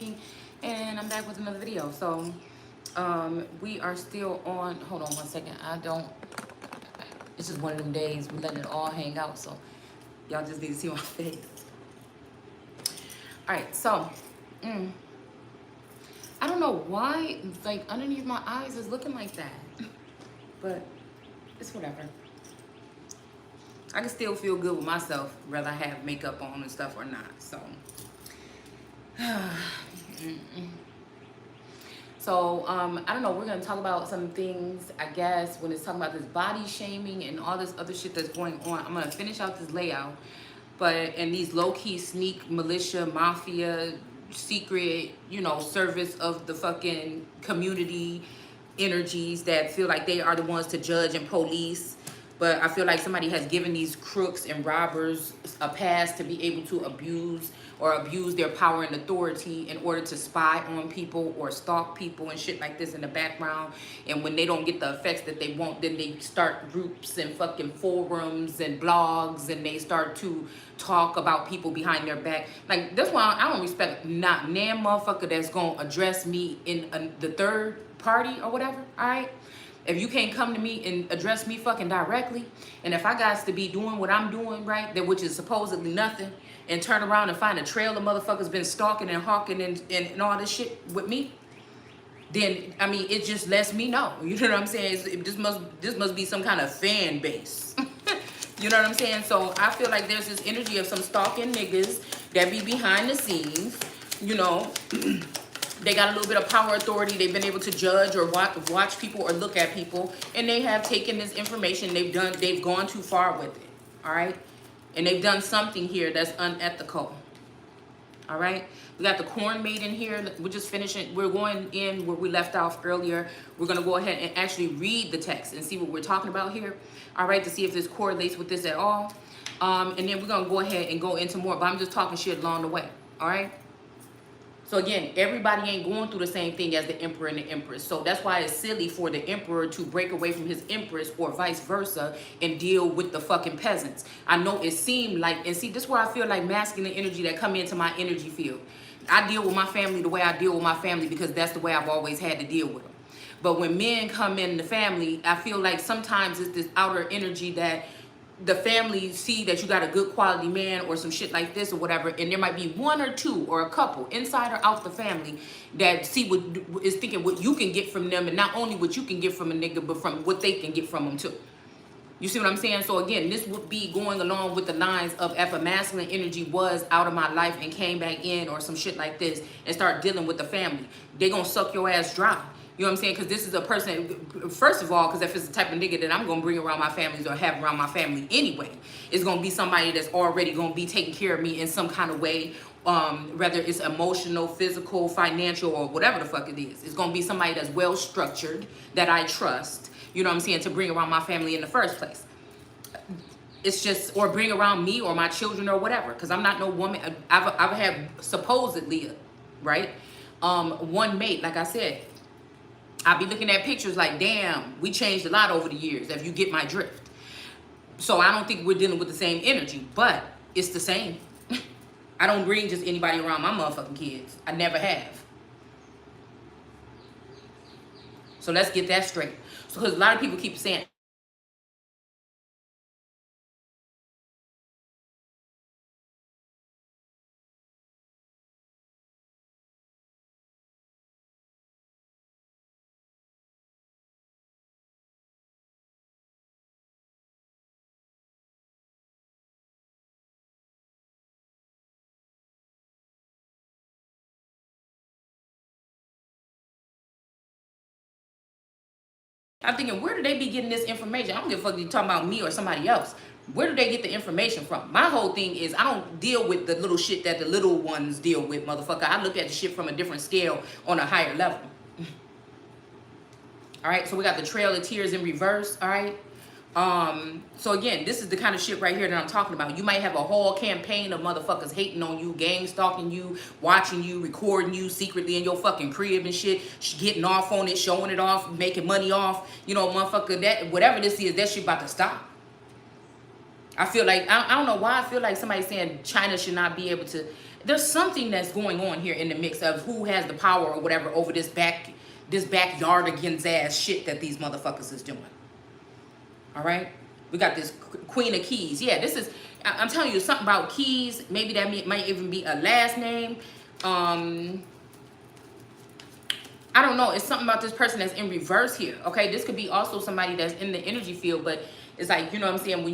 speaking, and I'm back with another video. So we are still on, hold on one second, it's just one of them days we're letting it all hang out, so y'all just need to see my face. All right, so I don't know why like underneath my eyes is looking like that, but it's whatever. I can still feel good with myself whether I have makeup on and stuff or not. So I don't know, we're gonna talk about some things, I guess, when it's talking about this body shaming and all this other shit that's going on. I'm gonna finish out this layout, and these low-key sneak militia mafia secret, you know, service of the fucking community energies that feel like they are the ones to judge and police. But I feel like somebody has given these crooks and robbers a pass to be able to abuse their power and authority in order to spy on people or stalk people and shit like this in the background. And when they don't get the effects that they want, then they start groups and fucking forums and blogs, and they start to talk about people behind their back. Like, that's why I don't respect not nan motherfucker that's gonna address me in the third party or whatever, all right? If you can't come to me and address me fucking directly, and if I got to be doing what I'm doing, right, that which is supposedly nothing, and turn around and find a trail of motherfuckers been stalking and hawking and all this shit with me, then, I mean, it just lets me know. You know what I'm saying? This must be some kind of fan base. You know what I'm saying? So I feel like there's this energy of some stalking niggas that be behind the scenes, you know. They got a little bit of power authority. They've been able to judge or watch people or look at people, and they have taken this information. They've gone too far with it. All right, and they've done something here that's unethical. All right, we got the corn maiden here. We're just finishing. We're going in where we left off earlier. We're gonna go ahead and actually read the text and see what we're talking about here. All right, to see if this correlates with this at all. And then we're gonna go ahead and go into more. But I'm just talking shit along the way. All right. So again, everybody ain't going through the same thing as the emperor and the empress. So that's why it's silly for the emperor to break away from his empress or vice versa and deal with the fucking peasants. I know it seemed like, and see, this is where I feel like masculine energy that come into my energy field. I deal with my family the way I deal with my family because that's the way I've always had to deal with them. But when men come in the family, I feel like sometimes it's this outer energy that the family see that you got a good quality man or some shit like this or whatever, and there might be one or two or a couple inside or out the family that see what is thinking what you can get from them, and not only what you can get from a nigga, but from what they can get from them too. You see what I'm saying? So again, this would be going along with the lines of if a masculine energy was out of my life and came back in or some shit like this and start dealing with the family, they gonna suck your ass dry. You know what I'm saying? Because this is a person, first of all, because if it's the type of nigga that I'm going to bring around my families or have around my family anyway, it's going to be somebody that's already going to be taking care of me in some kind of way, whether it's emotional, physical, financial, or whatever the fuck it is. It's going to be somebody that's well structured, that I trust, you know what I'm saying, to bring around my family in the first place. It's just, or bring around me or my children or whatever, because I'm not no woman. I've had supposedly, right, one mate, like I said. I'll be looking at pictures like, damn, we changed a lot over the years, if you get my drift. So I don't think we're dealing with the same energy, but it's the same. I don't bring just anybody around my motherfucking kids. I never have. So let's get that straight. So, because a lot of people keep saying, I'm thinking, where do they be getting this information? I don't give a fuck if you're talking about me or somebody else. Where do they get the information from? My whole thing is I don't deal with the little shit that the little ones deal with, motherfucker. I look at the shit from a different scale on a higher level. All right, so we got the Trail of Tears in reverse, all right? So again, this is the kind of shit right here that I'm talking about. You might have a whole campaign of motherfuckers hating on you, gang stalking you, watching you, recording you secretly in your fucking crib and shit, getting off on it, showing it off, making money off, you know, motherfucker, that whatever this is, that shit about to stop. I feel like, I don't know why I feel like somebody's saying China should not be able to, there's something that's going on here in the mix of who has the power or whatever over this backyard against ass shit that these motherfuckers is doing. All right, we got this Queen of Keys. Yeah, this is, I'm telling you something about keys. Maybe that might even be a last name. I don't know. It's something about this person that's in reverse here. Okay, this could be also somebody that's in the energy field, but it's like, you know what I'm saying,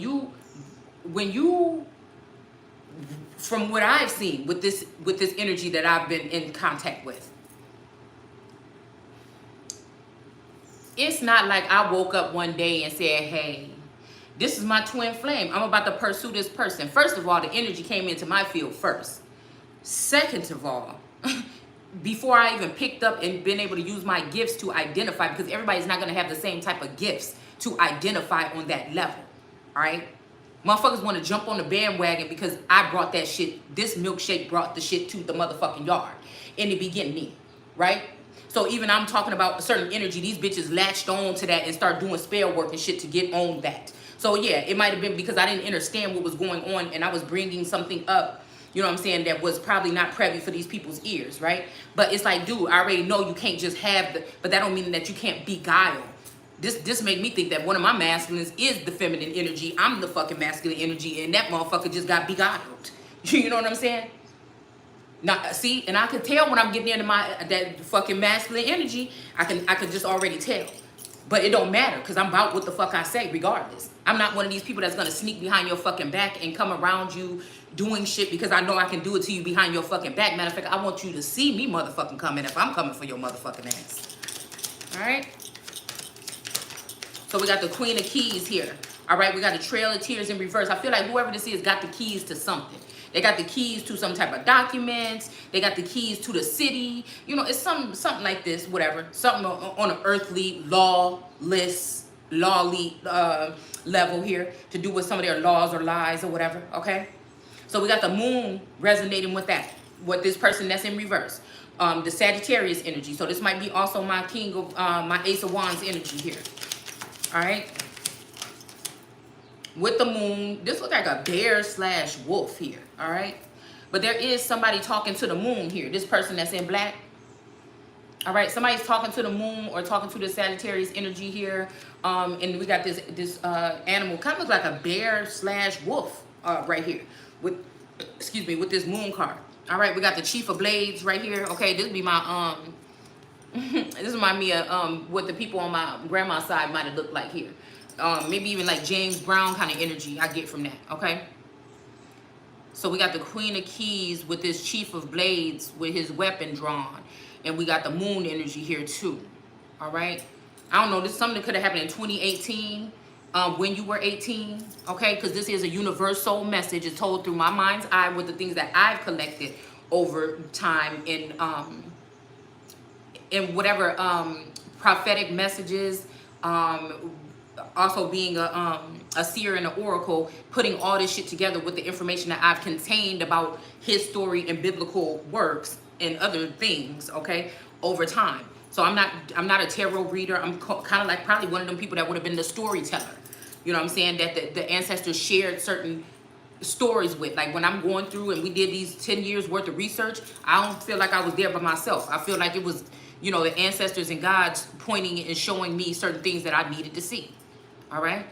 when you from what I've seen with this energy that I've been in contact with, it's not like I woke up one day and said, hey, this is my twin flame, I'm about to pursue this person. First of all, the energy came into my field first. Second of all, before I even picked up and been able to use my gifts to identify, because everybody's not going to have the same type of gifts to identify on that level. All right, motherfuckers want to jump on the bandwagon because I brought that shit. This milkshake brought the shit to the motherfucking yard in the beginning, right? So even I'm talking about a certain energy, these bitches latched on to that and start doing spell work and shit to get on that. So yeah, it might have been because I didn't understand what was going on and I was bringing something up, you know what I'm saying, that was probably not privy for these people's ears, right? But it's like, dude, I already know you can't just have the, but that don't mean that you can't beguile. This made me think that one of my masculines is the feminine energy. I'm the fucking masculine energy, and that motherfucker just got beguiled. You know what I'm saying? Now, see, and I can tell when I'm getting into that fucking masculine energy. I can just already tell. But it don't matter, because I'm about what the fuck I say regardless. I'm not one of these people that's going to sneak behind your fucking back and come around you doing shit because I know I can do it to you behind your fucking back. Matter of fact, I want you to see me motherfucking coming if I'm coming for your motherfucking ass. All right? So we got the Queen of Keys here. All right, we got the Trail of Tears in reverse. I feel like whoever this is got the keys to something. They got the keys to some type of documents. They got the keys to the city. You know, it's something like this, whatever. Something on an earthly, lawless, lawly level here to do with some of their laws or lies or whatever, okay? So we got the moon resonating with that, with this person that's in reverse. The Sagittarius energy. So this might be also my king of, my Ace of Wands energy here. All right. With the moon, this looks like a bear/wolf here. All right. But there is somebody talking to the moon here. This person that's in black. All right. Somebody's talking to the moon or talking to the Sagittarius energy here. And we got this animal kind of looks like a bear/wolf right here with, excuse me, with this moon card. All right. We got the Chief of Blades right here. Okay. This would be my, this reminds me of what the people on my grandma's side might have looked like here. Maybe even like James Brown kind of energy I get from that, okay? So we got the Queen of Keys with this Chief of Blades with his weapon drawn. And we got the moon energy here too, all right? I don't know, this is something that could have happened in 2018 when you were 18, okay? Because this is a universal message. It's told through my mind's eye with the things that I've collected over time in whatever prophetic messages, also being a seer and an oracle, putting all this shit together with the information that I've contained about his story and biblical works and other things, okay, over time. So I'm not a tarot reader. I'm kind of like probably one of them people that would have been the storyteller. You know what I'm saying? That the ancestors shared certain stories with. Like when I'm going through and we did these 10 years worth of research, I don't feel like I was there by myself. I feel like it was, you know, the ancestors and gods pointing and showing me certain things that I needed to see. All right?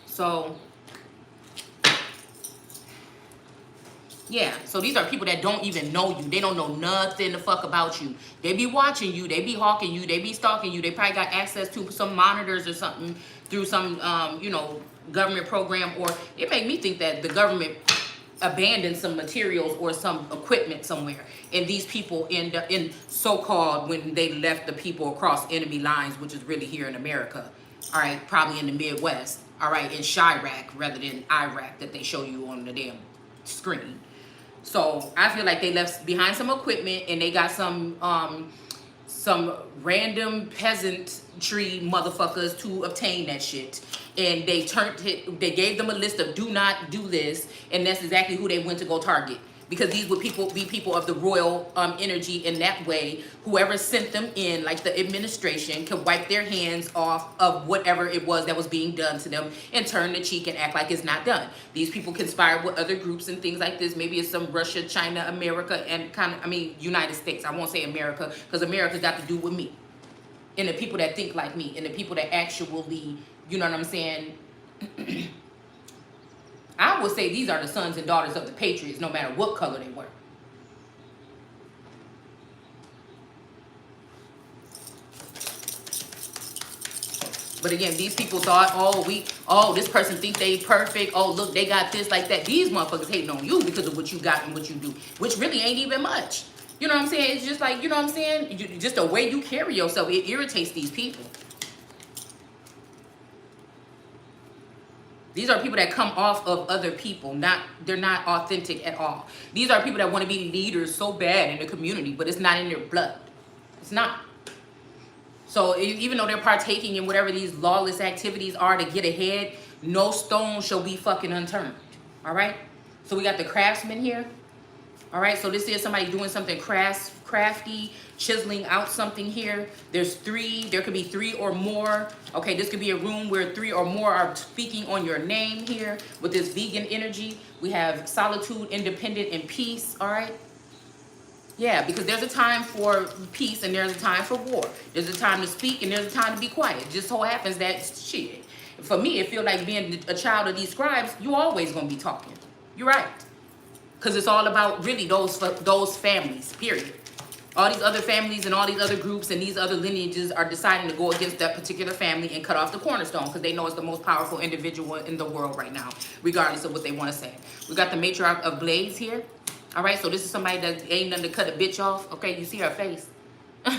So, yeah. So these are people that don't even know you. They don't know nothing the fuck about you. They be watching you. They be hawking you. They be stalking you. They probably got access to some monitors or something through some, you know, government program. Or it made me think that the government abandoned some materials or some equipment somewhere, and these people end up in so-called when they left the people across enemy lines, which is really here in America, all right, probably in the Midwest, all right, in Chirac rather than Iraq that they show you on the damn screen. So I feel like they left behind some equipment and they got some random peasantry motherfuckers to obtain that shit. And they gave them a list of do not do this, and that's exactly who they went to go target. because these would be people of the royal energy in that way. Whoever sent them in, like the administration, can wipe their hands off of whatever it was that was being done to them and turn the cheek and act like it's not done. These people conspire with other groups and things like this. Maybe it's some Russia, China, America, and United States. I won't say America, because America got to do with me and the people that think like me and the people that actually, you know what I'm saying? I would say these are the sons and daughters of the patriots, no matter what color they were. But again, these people thought, oh, this person think they perfect. Oh, look, they got this, like that. These motherfuckers hating on you because of what you got and what you do, which really ain't even much. You know what I'm saying? It's just like, you know what I'm saying? Just the way you carry yourself, it irritates these people. These are people that come off of other people. They're not authentic at all. These are people that want to be leaders so bad in the community, but it's not in their blood. It's not. So even though they're partaking in whatever these lawless activities are to get ahead, no stone shall be fucking unturned. All right? So we got the craftsman here. All right? So this is somebody doing something crafty, chiseling out something here. There could be 3 or more. Okay, this could be a room where 3 or more are speaking on your name here with this vegan energy. We have solitude, independent, and peace. All right? Yeah, because there's a time for peace and there's a time for war. There's a time to speak and there's a time to be quiet. It just so happens that, shit, for me, it feels like being a child of these scribes, you always going to be talking. You're right. Because it's all about really those families, period. All these other families and all these other groups and these other lineages are deciding to go against that particular family and cut off the cornerstone because they know it's the most powerful individual in the world right now, regardless of what they want to say. We got the matriarch of blades here. All right, so this is somebody that ain't nothing to cut a bitch off. Okay, you see her face. All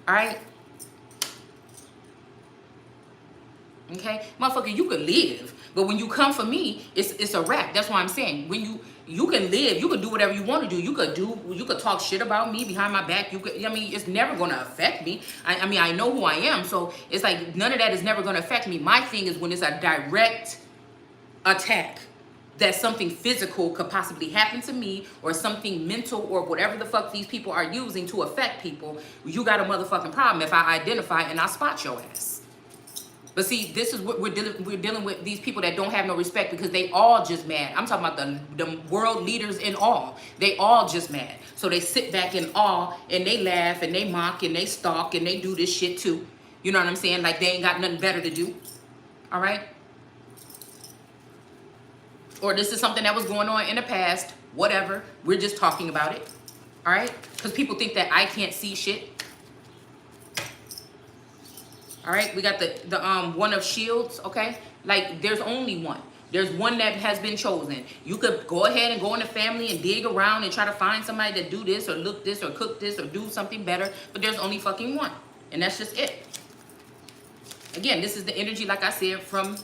right. Okay, motherfucker, you could live, but when you come for me, it's a wrap. That's why I'm saying when you can live, you can do whatever you want to do. You could talk shit about me behind my back. It's never gonna affect me. I know who I am, so it's like none of that is never gonna affect me. My thing is when it's a direct attack. That something physical could possibly happen to me or something mental or whatever the fuck these people are using to affect people, you got a motherfucking problem if I identify and I spot your ass. But see, this is what we're dealing with these people that don't have no respect because they all just mad. I'm talking about the world leaders in all. They all just mad. So they sit back in awe and they laugh and they mock and they stalk and they do this shit too. You know what I'm saying? Like they ain't got nothing better to do. All right? Or this is something that was going on in the past, whatever. We're just talking about it, all right? Because people think that I can't see shit. All right, we got the one of shields, okay? Like, there's only one. There's one that has been chosen. You could go ahead and go in the family and dig around and try to find somebody that do this or look this or cook this or do something better, but there's only fucking one, and that's just it. Again, this is the energy, like I said, from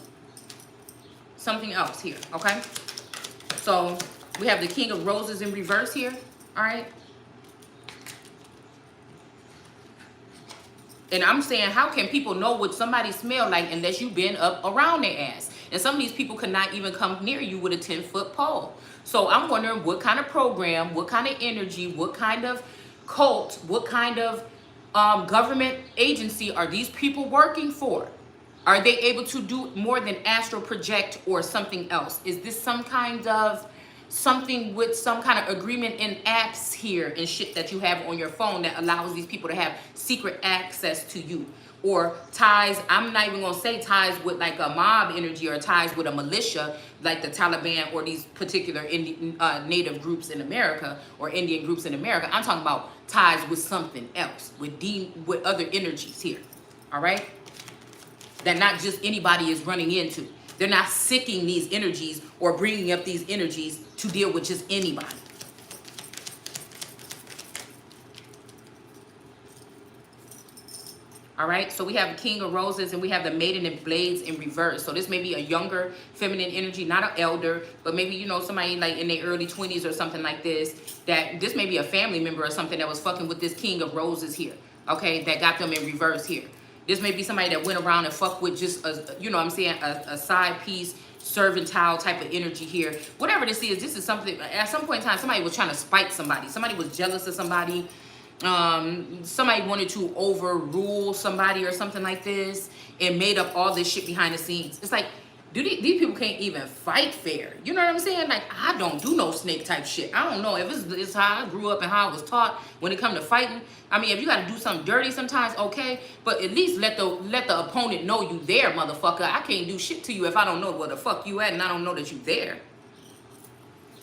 something else here, okay? So we have the King of Roses in reverse here, all right? And I'm saying, how can people know what somebody smell like unless you've been up around their ass? And some of these people could not even come near you with a 10-foot pole. So I'm wondering what kind of program, what kind of energy, what kind of cult, what kind of government agency are these people working for? Are they able to do more than astral project or something else? Is this some kind of something with some kind of agreement in apps here and shit that you have on your phone that allows these people to have secret access to you? Or ties, I'm not even gonna say ties with like a mob energy or ties with a militia like the Taliban or these particular native groups in America or Indian groups in America. I'm talking about ties with something else, with other energies here, all right? That not just anybody is running into. They're not seeking these energies or bringing up these energies to deal with just anybody. All right, so we have the King of Roses and we have the Maiden of Blades in reverse. So this may be a younger feminine energy, not an elder, but maybe, you know, somebody like in their early 20s or something like this, that this may be a family member or something that was fucking with this King of Roses here, okay, that got them in reverse here. This may be somebody that went around and fucked with just, you know what I'm saying, a side piece, servantile type of energy here. Whatever this is something, at some point in time, somebody was trying to spite somebody. Somebody was jealous of somebody. Somebody wanted to overrule somebody or something like this and made up all this shit behind the scenes. It's like, these people can't even fight fair. You know what I'm saying? Like, I don't do no snake type shit. I don't know if it's how I grew up and how I was taught when it comes to fighting. I mean, if you got to do something dirty sometimes, okay, but at least let the opponent know you there, motherfucker. I can't do shit to you if I don't know where the fuck you at and I don't know that you there.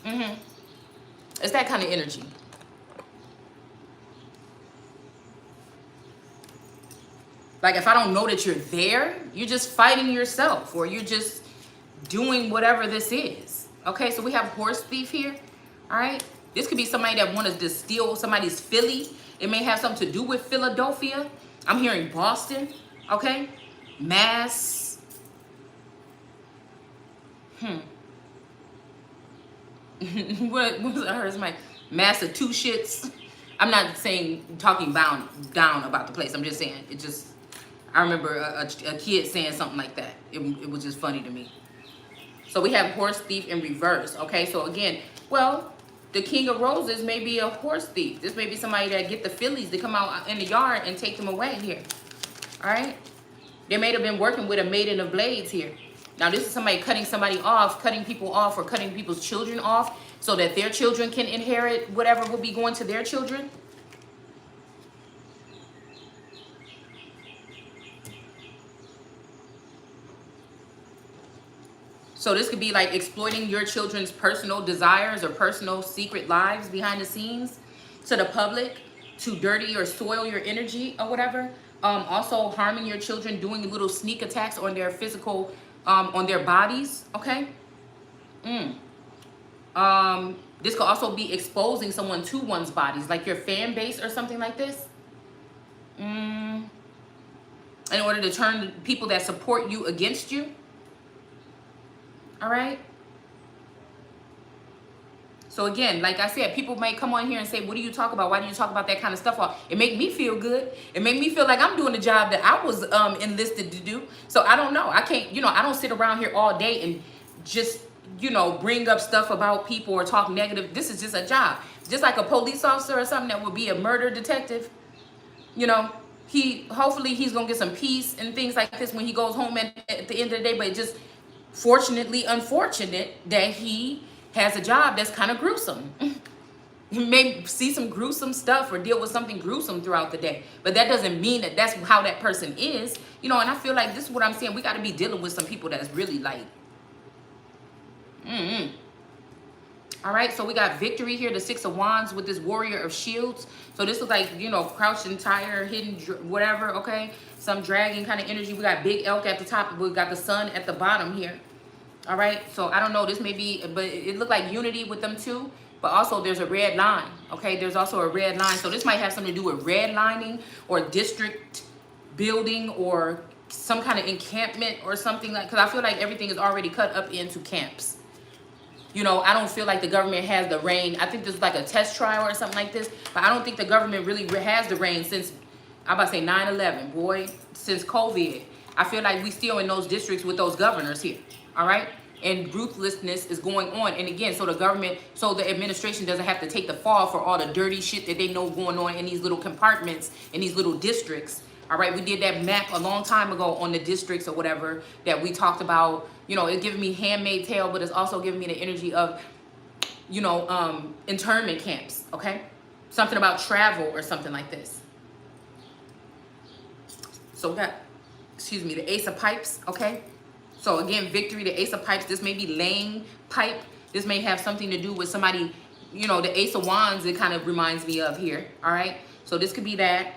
It's that kind of energy. Like, if I don't know that you're there, you're just fighting yourself, or you're just doing whatever this is. Okay, so we have horse thief here. All right, this could be somebody that wants to steal somebody's Philly. It may have something to do with Philadelphia. I'm hearing Boston. Okay, Mass. What was I heard? It's my Massachusetts. I'm not talking down about the place. I'm just saying it just. I remember a kid saying something like that. It was just funny to me. So we have horse thief in reverse. Okay, so again, well, the King of Roses may be a horse thief. This may be somebody that get the fillies to come out in the yard and take them away here. All right, they may have been working with a maiden of blades here. Now this is somebody cutting people off, or cutting people's children off so that their children can inherit whatever will be going to their children. So this could be like exploiting your children's personal desires or personal secret lives behind the scenes to the public, to dirty or soil your energy or whatever. Also harming your children, doing little sneak attacks on their physical, on their bodies, okay? This could also be exposing someone to one's bodies, like your fan base or something like this. In order to turn people that support you against you. All right. So again, like I said, people might come on here and say, what do you talk about? Why do you talk about that kind of stuff? Well, it make me feel good. It make me feel like I'm doing the job that I was enlisted to do. So I don't know. I can't, I don't sit around here all day and just, bring up stuff about people or talk negative. This is just a job. Just like a police officer or something that would be a murder detective. Hopefully he's going to get some peace and things like this when he goes home at the end of the day. But it just, unfortunate that he has a job that's kind of gruesome. You may see some gruesome stuff or deal with something gruesome throughout the day, but that doesn't mean that that's how that person is, and I feel like this is what I'm saying. We got to be dealing with some people that's really like, All right, so we got victory here, the Six of Wands with this Warrior of Shields. So this is like, crouching tiger, hidden, whatever, okay? Some dragon kind of energy. We got big elk at the top. We got the sun at the bottom here. All right, so I don't know. This may be, but it looked like unity with them too. But also there's a red line, okay? There's also a red line. So this might have something to do with redlining or district building or some kind of encampment or something like, because I feel like everything is already cut up into camps. I don't feel like the government has the reign. I think this is like a test trial or something like this. But I don't think the government really has the reign since, I'm about to say 9/11, boy, since COVID. I feel like we still in those districts with those governors here, all right? And ruthlessness is going on. And again, so the administration doesn't have to take the fall for all the dirty shit that they know going on in these little compartments, in these little districts. All right, we did that map a long time ago on the districts or whatever that we talked about. It's giving me Handmaid's Tale, but it's also giving me the energy of, internment camps, okay? Something about travel or something like this. So we got, the Ace of Pipes, okay? So again, victory, the Ace of Pipes. This may be laying pipe. This may have something to do with somebody, the Ace of Wands, it kind of reminds me of here, all right? So this could be that.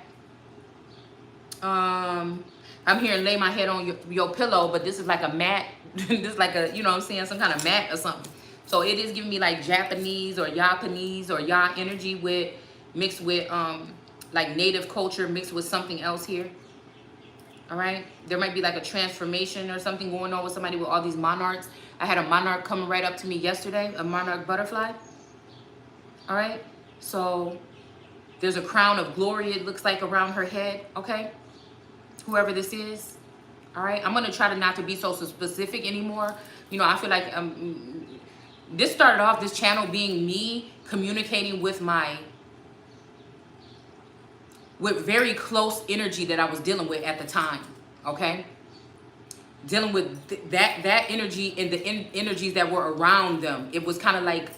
I'm hearing lay my head on your pillow, but this is like a mat. This is like a, some kind of mat or something. So it is giving me like Japanese or Japanese or Ya energy mixed with like native culture mixed with something else here. All right. There might be like a transformation or something going on with somebody with all these monarchs. I had a monarch coming right up to me yesterday, a monarch butterfly. All right. So there's a crown of glory, it looks like, around her head. Okay. Whoever this is. All right, I'm gonna try to not to be so specific anymore. You know, I feel like this started off, this channel being me communicating with very close energy that I was dealing with at the time. Okay, dealing with that energy and the energies that were around them. It was kind of like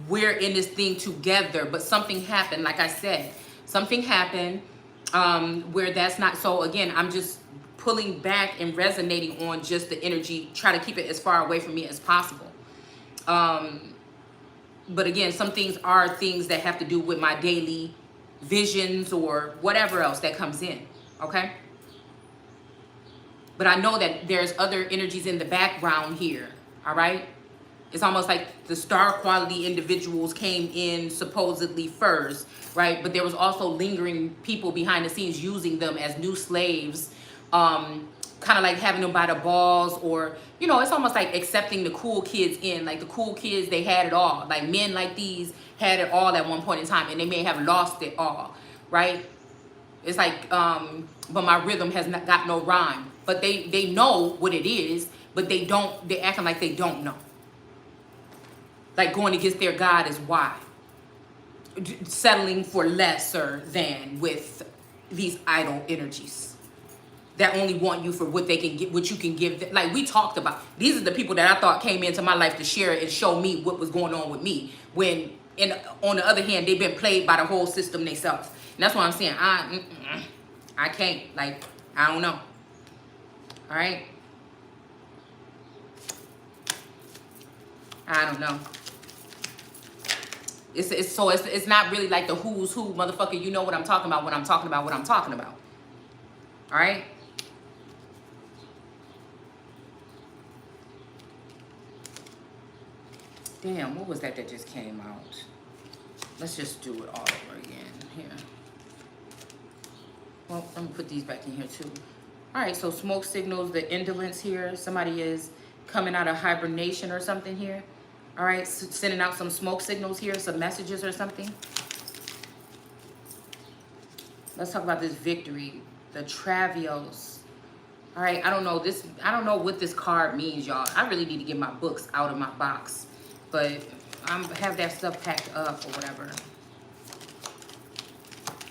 we're in this thing together, but something happened. Like I said, something happened where that's not. So again, I'm just pulling back and resonating on just the energy, try to keep it as far away from me as possible. But again, some things are things that have to do with my daily visions or whatever else that comes in, okay? But I know that there's other energies in the background here, all right? It's almost like the star quality individuals came in supposedly first, right? But there was also lingering people behind the scenes using them as new slaves, kind of like having them by the balls, or, you know, it's almost like accepting the cool kids in. Like the cool kids, they had it all. Like men like these had it all at one point in time, and they may have lost it all, right? It's like, but my rhythm has not got no rhyme. But they know what it is, but they acting like they don't know. Like going against their God is why. Settling for lesser than with these idol energies that only want you for what they can get, what you can give them. Like we talked about, these are the people that I thought came into my life to share and show me what was going on with me. When, on the other hand, they've been played by the whole system themselves. And that's what I'm saying. I can't. Like, I don't know. All right. I don't know. It's not really like the who's who, motherfucker. You know what I'm talking about when I'm talking about what I'm talking about. All right. Damn, what was that just came out? Let's just do it all over again here. Well, I'm gonna put these back in here too. All right, so smoke signals the indolence here. Somebody is coming out of hibernation or something here. All right, sending out some smoke signals here, some messages or something. Let's talk about this victory, the Travios. All right, I don't know what this card means, y'all. I really need to get my books out of my box, but I have that stuff packed up or whatever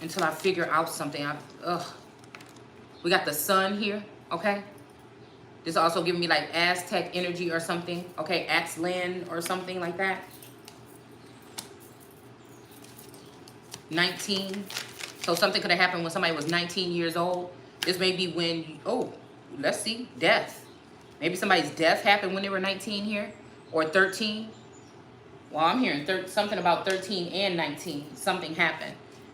until I figure out something. We got the sun here, okay? This is also giving me like Aztec energy or something, okay? Axland or something like that. 19. So something could have happened when somebody was 19 years old. This may be when, let's see, death. Maybe somebody's death happened when they were 19 here, or 13. Well, I'm hearing something about 13 and 19. Something happened.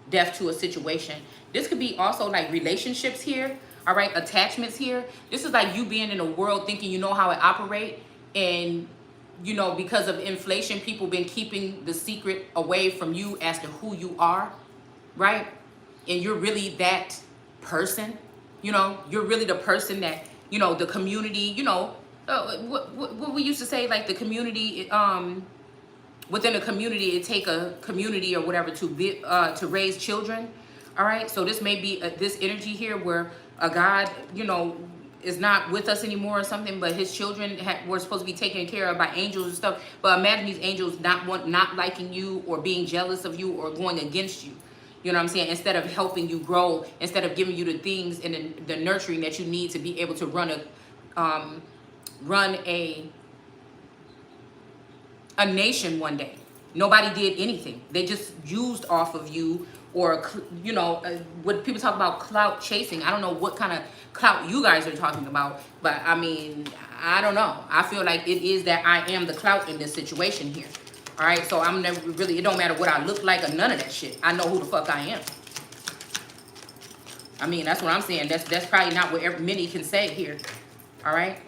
Death to a situation. This could be also like relationships here, all right? Attachments here. This is like you being in a world thinking you know how it operates, and, you know, because of inflation, people been keeping the secret away from you as to who you are, right? And you're really that person, you know? You're really the person that, you know, the community, you know, what we used to say, like the community, within a community, it take a community or whatever to raise children. All right, so this may be this energy here where a God, you know, is not with us anymore or something, but his children were supposed to be taken care of by angels and stuff. But imagine these angels not liking you or being jealous of you or going against you. You know what I'm saying? Instead of helping you grow, instead of giving you the things and the nurturing that you need to be able to run a nation one day. Nobody did anything. They just used off of you, or, you know, what people talk about clout chasing. I don't know what kind of clout you guys are talking about, but I mean, I don't know. I feel like it is that I am the clout in this situation here. All right, so I'm never really, it don't matter what I look like or none of that shit. I know who the fuck I am. I mean, that's what I'm saying. That's probably not what many can say here. All right.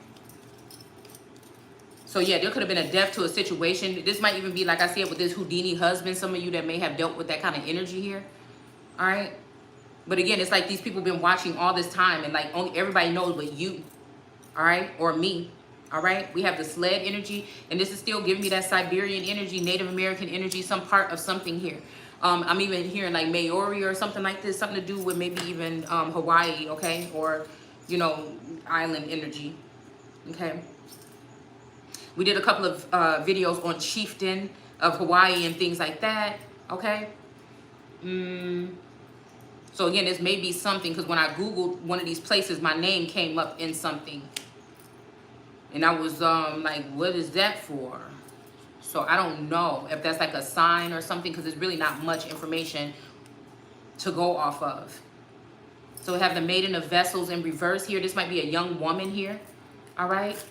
So yeah, there could have been a death to a situation. This might even be, like I said, with this Houdini husband, some of you that may have dealt with that kind of energy here. All right. But again, it's like these people been watching all this time, and like only everybody knows but you. All right. Or me. All right. We have the sled energy, and this is still giving me that Siberian energy, Native American energy, some part of something here. I'm even hearing like Maori or something like this, something to do with maybe even Hawaii, okay? Or, you know, island energy, okay? We did a couple of videos on chieftain of Hawaii and things like that, okay? So again, this may be something, because when I Googled one of these places, my name came up in something. And I was like, what is that for? So I don't know if that's like a sign or something, because there's really not much information to go off of. So we have the Maiden of Vessels in reverse here. This might be a young woman here, all right?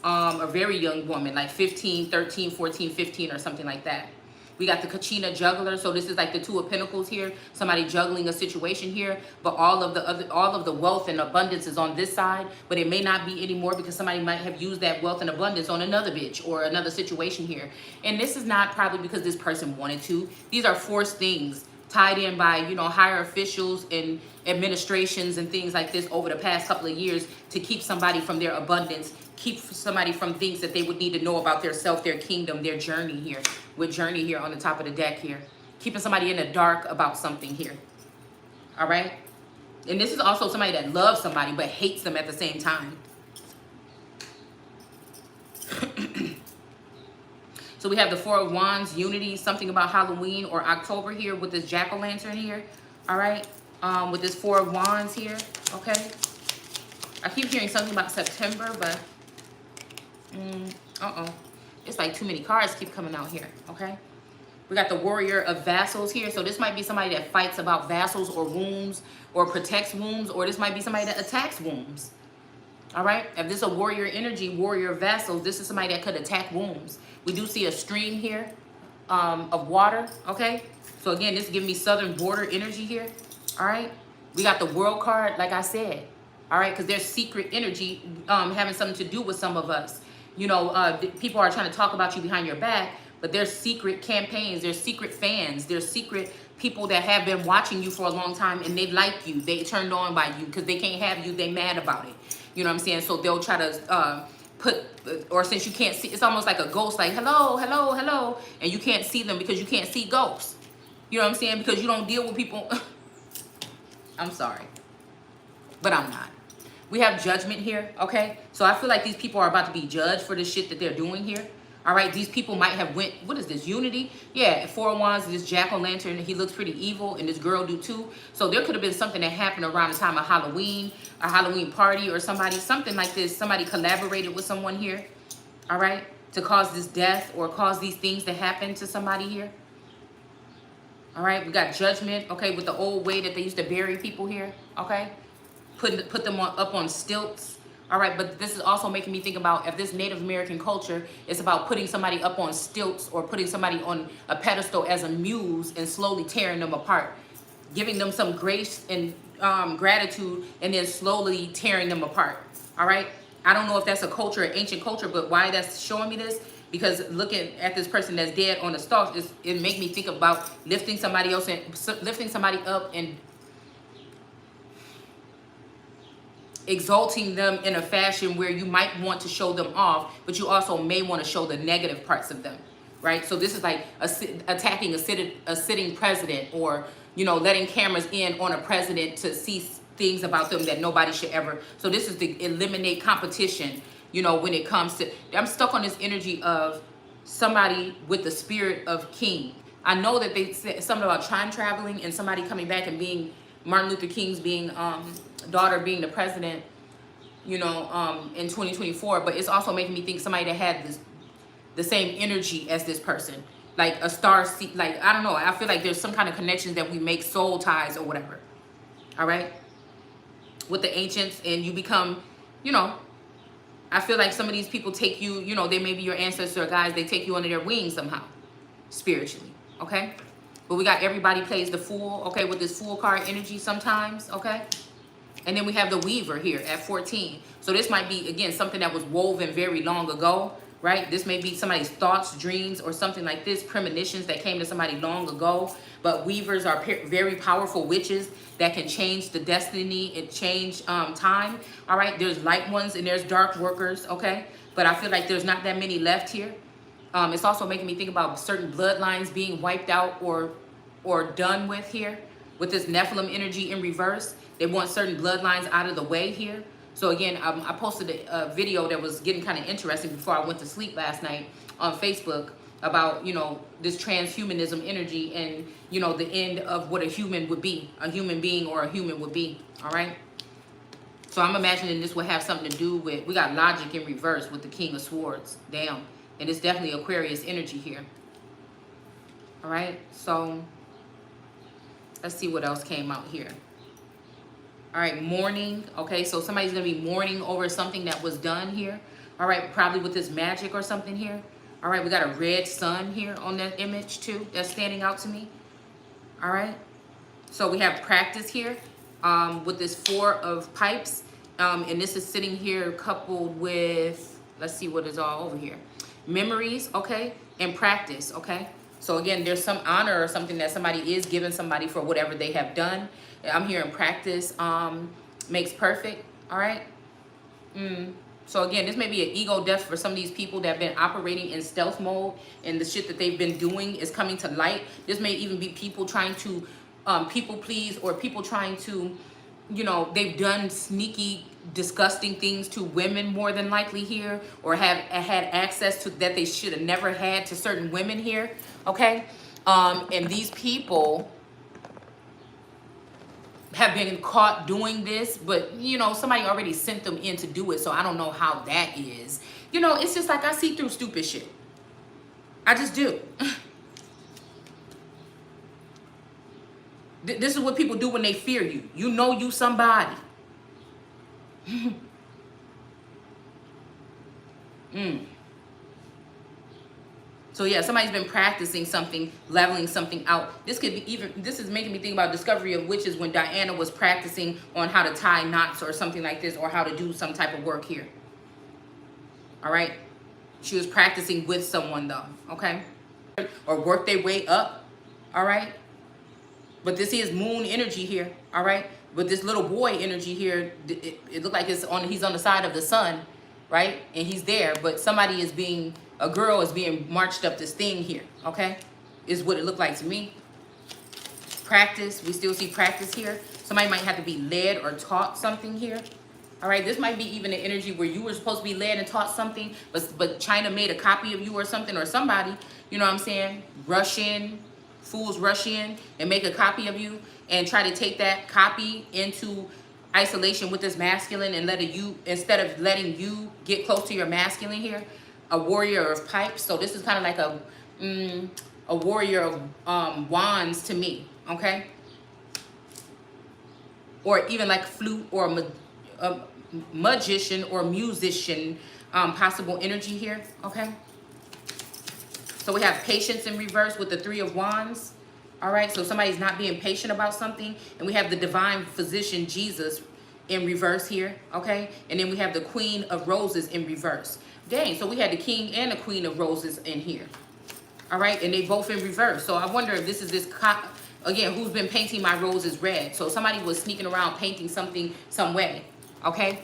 A very young woman, like 15, 13, 14, 15 or something like that. We got the Kachina juggler, so this is like the Two of Pentacles here. Somebody juggling a situation here, but all of the wealth and abundance is on this side, but it may not be anymore because somebody might have used that wealth and abundance on another bitch or another situation here. And this is not probably because this person wanted to. These are forced things tied in by, you know, higher officials and administrations and things like this over the past couple of years to keep somebody from their abundance, keep somebody from things that they would need to know about their self, their kingdom, their journey here. With journey here on the top of the deck here. Keeping somebody in the dark about something here. All right? And this is also somebody that loves somebody but hates them at the same time. So we have the Four of Wands, unity, something about Halloween or October here with this jack-o'-lantern here. All right? With this Four of Wands here. Okay? I keep hearing something about September, but... It's like too many cards keep coming out here, okay? We got the Warrior of Vassals here. So this might be somebody that fights about vassals or wombs or protects wombs, or this might be somebody that attacks wombs. All right? If this is a warrior energy, Warrior of Vassals, this is somebody that could attack wombs. We do see a stream here of water, okay? So again, this is giving me southern border energy here, all right? We got the World card, like I said, all right? Because there's secret energy having something to do with some of us. You know, people are trying to talk about you behind your back, but there's secret campaigns, there's secret fans, there's secret people that have been watching you for a long time and they like you. They turned on by you because they can't have you, they mad about it. You know what I'm saying? So they'll try to or since you can't see, it's almost like a ghost, like, hello, hello, hello, and you can't see them because you can't see ghosts. You know what I'm saying? Because you don't deal with people. I'm sorry, but I'm not. We have judgment here, okay? So I feel like these people are about to be judged for the shit that they're doing here. All right, these people might have went, what is this, unity? Yeah, Four of Wands, this jack-o'-lantern, he looks pretty evil, and this girl do too. So there could have been something that happened around the time of Halloween, a Halloween party or somebody, something like this. Somebody collaborated with someone here, all right, to cause this death or cause these things to happen to somebody here. All right, we got judgment, okay, with the old way that they used to bury people here, okay? Put them up on stilts, all right? But this is also making me think about if this Native American culture is about putting somebody up on stilts or putting somebody on a pedestal as a muse and slowly tearing them apart, giving them some grace and gratitude and then slowly tearing them apart, all right? I don't know if that's a culture, an ancient culture, but why that's showing me this, because looking at this person that's dead on the stalk, it make me think about lifting somebody else and lifting somebody up and exalting them in a fashion where you might want to show them off, but you also may want to show the negative parts of them, right? So this is like attacking a sitting president, or, you know, letting cameras in on a president to see things about them that nobody should ever. So this is to eliminate competition, you know, when it comes to, I'm stuck on this energy of somebody with the spirit of king. I know that they said something about time traveling and somebody coming back and being Martin Luther King's daughter being the president, you know, in 2024. But it's also making me think somebody that had the same energy as this person, like a star seed. Like, I don't know. I feel like there's some kind of connections that we make, soul ties or whatever. All right, with the ancients, and you become, you know, I feel like some of these people take you, you know, they may be your ancestors or guys. They take you under their wings somehow, spiritually. Okay. But we got everybody plays the Fool, okay, with this Fool card energy sometimes, okay? And then we have the Weaver here at 14. So this might be, again, something that was woven very long ago, right? This may be somebody's thoughts, dreams, or something like this, premonitions that came to somebody long ago. But Weavers are very powerful witches that can change the destiny and change time, all right? There's light ones and there's dark workers, okay? But I feel like there's not that many left here. It's also making me think about certain bloodlines being wiped out or done with here. With this Nephilim energy in reverse, they want certain bloodlines out of the way here. So again, I posted a video that was getting kind of interesting before I went to sleep last night on Facebook about, you know, this transhumanism energy and, you know, the end of what a human would be, a human being or a human would be, all right? So I'm imagining this would have something to do with, we got logic in reverse with the King of Swords, damn. And it's definitely Aquarius energy here, all right? So let's see what else came out here. All right, mourning. Okay, so somebody's going to be mourning over something that was done here. All right, probably with this magic or something here. All right, we got a red sun here on that image too. That's standing out to me. All right. So we have practice here with this 4 of pipes. And this is sitting here coupled with, let's see what is all over here. Memories, okay, and practice, okay. So again, there's some honor or something that somebody is giving somebody for whatever they have done. I'm hearing practice makes perfect, all right? So again, this may be an ego death for some of these people that have been operating in stealth mode and the shit that they've been doing is coming to light. This may even be people trying to people please or people trying to, you know, they've done sneaky, disgusting things to women more than likely here or have had access to that they should have never had to certain women here, okay? And these people have been caught doing this, but you know, somebody already sent them in to do it, so I don't know how that is. You know, it's just like I see through stupid shit. I just do. This is what people do when they fear you. You know you somebody. So yeah, somebody's been practicing something, leveling something out. This could be even, this is making me think about Discovery of Witches when Diana was practicing on how to tie knots or something like this, or how to do some type of work here. All right. She was practicing with someone though, okay? Or work their way up, all right? But this is moon energy here, all right? But this little boy energy here, it looked like he's on the side of the sun, right? And he's there, but somebody is being, a girl is being marched up this thing here, okay? Is what it looked like to me. Practice, we still see practice here. Somebody might have to be led or taught something here. All right, this might be even an energy where you were supposed to be led and taught something, but China made a copy of you or something, or somebody, you know what I'm saying? Rush in, fools rush in and make a copy of you and try to take that copy into isolation with this masculine and let you, instead of letting you get close to your masculine here, a warrior of pipes. So this is kind of like a warrior of wands to me, okay? Or even like flute or a magician or musician, possible energy here, okay? So we have patience in reverse with the 3 of wands. All right, so somebody's not being patient about something. And we have the divine physician, Jesus, in reverse here, okay? And then we have the Queen of Roses in reverse. Dang, so we had the King and the Queen of Roses in here. All right, and they both in reverse. So I wonder if this is this, again, who's been painting my roses red? So somebody was sneaking around painting something some way, okay?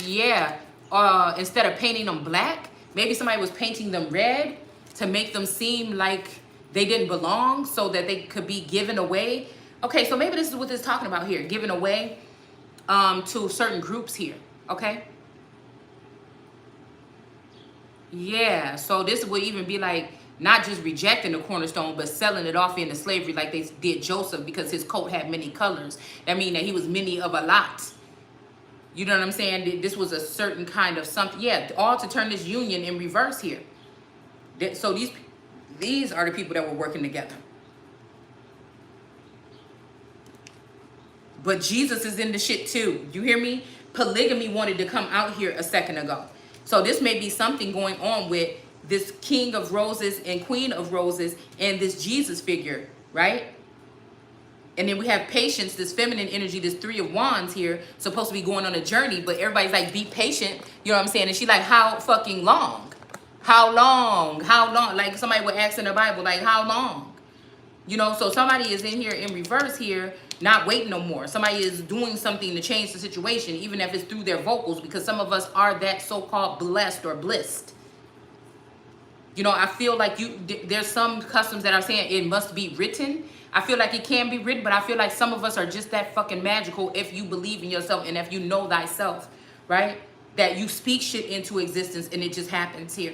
Yeah, instead of painting them black, maybe somebody was painting them red to make them seem like they didn't belong so that they could be given away. Okay, so maybe this is what this is talking about here, given away to certain groups here, okay? Yeah, so this would even be like not just rejecting the cornerstone, but selling it off into slavery like they did Joseph because his coat had many colors. That means that he was many of a lot. You know what I'm saying? This was a certain kind of something. Yeah, all to turn this union in reverse here. So these are the people that were working together. But Jesus is in the shit too. You hear me? Polygamy wanted to come out here a second ago. So this may be something going on with this King of Roses and Queen of Roses and this Jesus figure, right? And then we have patience, this feminine energy, this 3 of wands here, supposed to be going on a journey, but everybody's like, be patient, you know what I'm saying? And she's like, how fucking long? How long? How long? Like somebody would ask in the Bible, like, how long? You know, so somebody is in here in reverse here, not waiting no more. Somebody is doing something to change the situation, even if it's through their vocals, because some of us are that so-called blessed or blissed. You know, I feel like there's some customs that are saying it must be written. I feel like it can be written, but I feel like some of us are just that fucking magical if you believe in yourself and if you know thyself, right? That you speak shit into existence and it just happens here.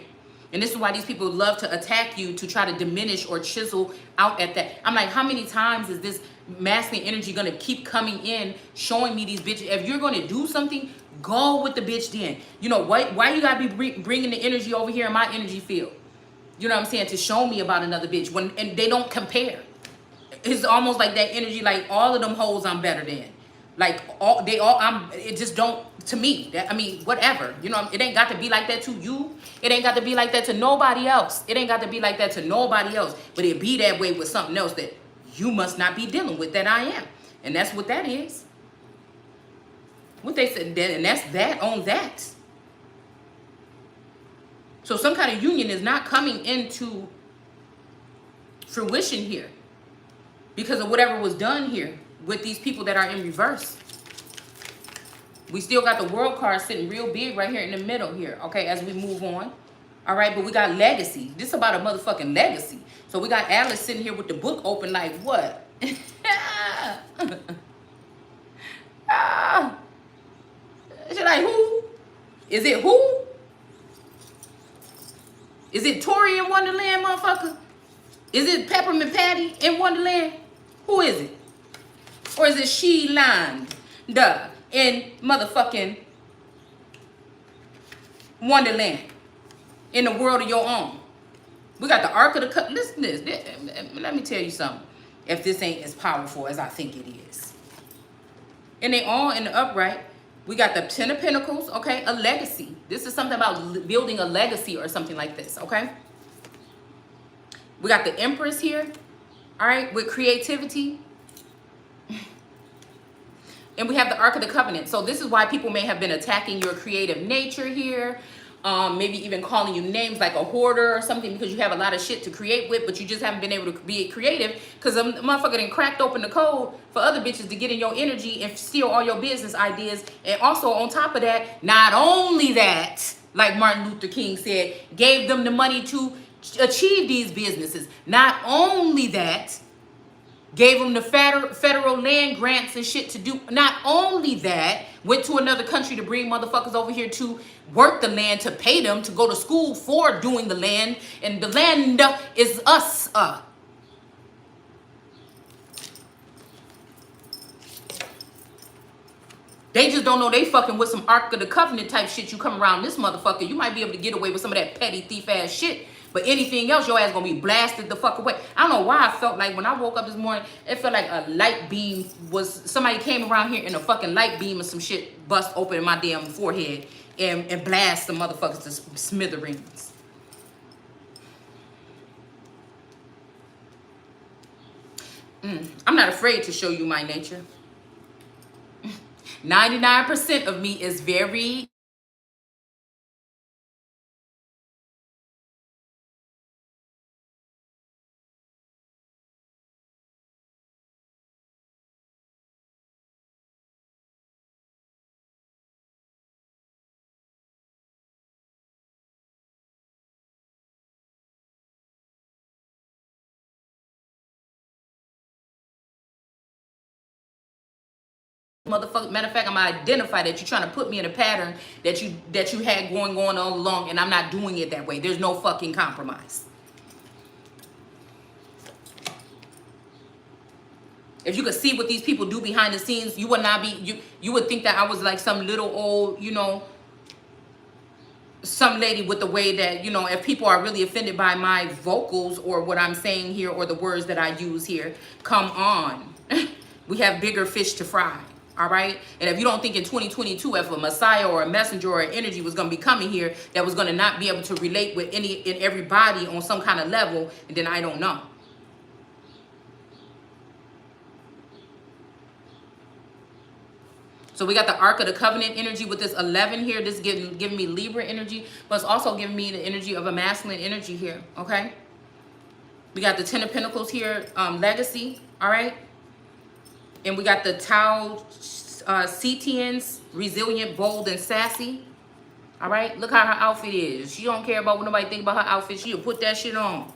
And this is why these people love to attack you, to try to diminish or chisel out at that. I'm like, how many times is this masculine energy going to keep coming in, showing me these bitches? If you're going to do something, go with the bitch then. You know, why you got to be bringing the energy over here in my energy field? You know what I'm saying? To show me about another bitch and they don't compare. It's almost like that energy, like all of them hoes I'm better than. Like it just don't, to me, I mean, whatever. You know, it ain't got to be like that to you. It ain't got to be like that to nobody else. It ain't got to be like that to nobody else. But it be that way with something else that you must not be dealing with, that I am. And that's what that is. What they said, and that's that on that. So some kind of union is not coming into fruition here because of whatever was done here with these people that are in reverse. We still got the world card sitting real big right here in the middle here, okay, as we move on. All right, but we got legacy. This is about a motherfucking legacy. So we got Alice sitting here with the book open like, what? She's like, who? Is it who? Is it Tori in Wonderland, motherfucker? Is it Peppermint Patty in Wonderland? Who is it? Or is it She Land in motherfucking Wonderland? In the world of your own. We got the Ark of the Covenant. Listen to this. Let me tell you something. If this ain't as powerful as I think it is. And they all in the upright. We got the Ten of Pentacles, okay? A legacy. This is something about building a legacy or something like this, okay? We got the Empress here, all right, with creativity. And we have the Ark of the Covenant. So this is why people may have been attacking your creative nature here. Maybe even calling you names like a hoarder or something because you have a lot of shit to create with, but you just haven't been able to be creative because a motherfucker done cracked open the code for other bitches to get in your energy and steal all your business ideas. And also on top of that, not only that, like Martin Luther King said, gave them the money to achieve these businesses. Not only that, gave them the federal land grants and shit to do. Not only that, went to another country to bring motherfuckers over here to work the land, to pay them to go to school for doing the land. And the land is us. They just don't know they fucking with some Ark of the Covenant type shit. You come around this motherfucker, you might be able to get away with some of that petty thief ass shit. But anything else, your ass gonna be blasted the fuck away. I don't know why I felt like when I woke up this morning, it felt like a light beam was, somebody came around here and a fucking light beam or some shit bust open in my damn forehead and blast some motherfuckers to smithereens. I'm not afraid to show you my nature. 99% of me is very motherfucker. Matter of fact, I'm gonna identify that you're trying to put me in a pattern that you had going on all along, and I'm not doing it that way. There's no fucking compromise. If you could see what these people do behind the scenes, you would not be, you would think that I was like some little old, you know, some lady with the way that, you know, if people are really offended by my vocals or what I'm saying here or the words that I use here, come on. We have bigger fish to fry. All right. And if you don't think in 2022, if a Messiah or a messenger or an energy was going to be coming here that was going to not be able to relate with any and everybody on some kind of level, then I don't know. So we got the Ark of the Covenant energy with this 11 here. This is giving me Libra energy, but it's also giving me the energy of a masculine energy here. Okay. We got the Ten of Pentacles here, legacy. All right. And we got the 𝘬𝘁𝑚𝑒𝑡𝑖ans, resilient, bold, and sassy. All right? Look how her outfit is. She don't care about what nobody think about her outfit. She'll put that shit on.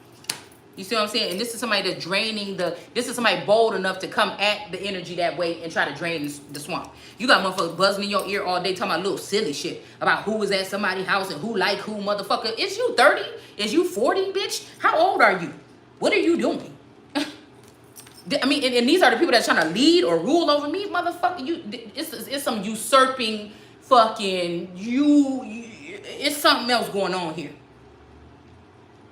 You see what I'm saying? And this is somebody that's draining this is somebody bold enough to come at the energy that way and try to drain the swamp. You got motherfuckers buzzing in your ear all day talking about little silly shit about who was at somebody's house and who like who, motherfucker. Is you 30? Is you 40, bitch? How old are you? What are you doing? I mean, and these are the people that's trying to lead or rule over me, motherfucker. It's some usurping fucking it's something else going on here.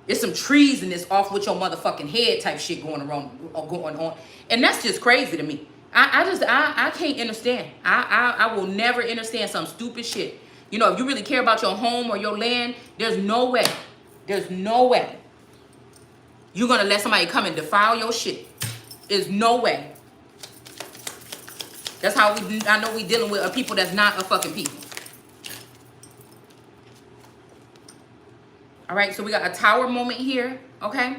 It's some treasonous off with your motherfucking head type shit going on. And that's just crazy to me. I can't understand. I will never understand some stupid shit. You know, if you really care about your home or your land, there's no way you're gonna let somebody come and defile your shit. There's no way. That's how I know we dealing with a people that's not a fucking people. All right, so we got a tower moment here, okay?